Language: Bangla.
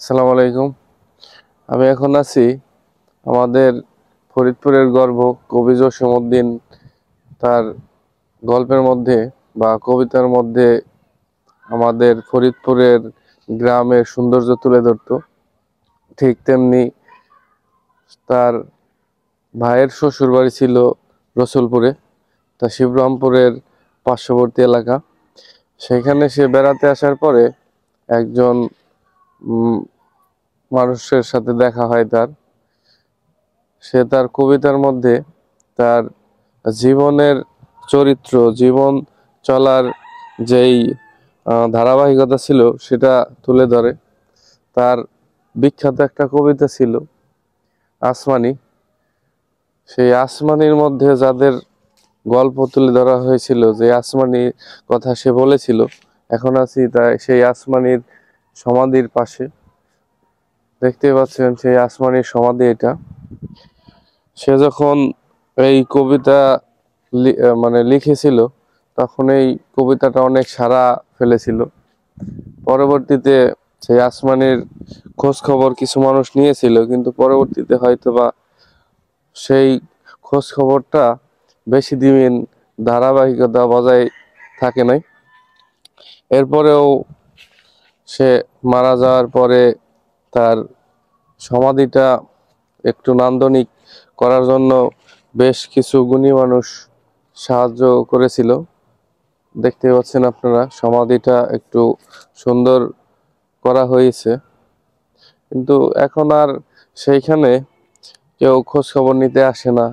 আসসালামু আলাইকুম। আমি এখন আছি আমাদের ফরিদপুরের গর্ব কবি জসীমউদ্দিন তার গল্পের মধ্যে বা কবিতার মধ্যে আমাদের ফরিদপুরের গ্রামের সৌন্দর্য তুলে ধরতো। ঠিক তেমনি তার ভাইয়ের শ্বশুর বাড়ি ছিল রসুলপুরে, তা শিবরামপুরের পার্শ্ববর্তী এলাকা। সেখানে সে বেড়াতে আসার পরে একজন মানুষের সাথে দেখা হয় তার। সে তার কবিতার মধ্যে তার জীবনের চরিত্র, জীবন চলার যেই ধারাবাহিকতা ছিল সেটা তুলে ধরে। তার বিখ্যাত একটা কবিতা ছিল আসমানি। সেই আসমানির মধ্যে যাদের গল্প তুলে ধরা হয়েছিল, যে আসমানির কথা সে বলেছিল, এখন আছি তাই সেই আসমানির সমাধির পাশে। দেখতে পাচ্ছেন সেই আসমানির সমাধি এটা। সে যখন এই কবিতা লিখেছিল, তখন এই কবিতাটা অনেক সাড়া ফেলেছিল। পরবর্তীতে সেই আসমানির খোঁজ খবর কিছু মানুষ নিয়েছিল, কিন্তু পরবর্তীতে হয়তোবা সেই খোঁজ খবরটা বেশি দিন ধারাবাহিকতা বজায় থাকে নাই। এরপরেও সে মারা যাওয়ার পরে তার সমাধিটা একটু নান্দনিক করার জন্য বেশ কিছু গুণী মানুষ সাহায্য করেছিল। দেখতে পাচ্ছেন আপনারা, সমাধিটা একটু সুন্দর করা হয়েছে, কিন্তু এখন আর সেইখানে কেউ খোঁজ খবর নিতে আসে না।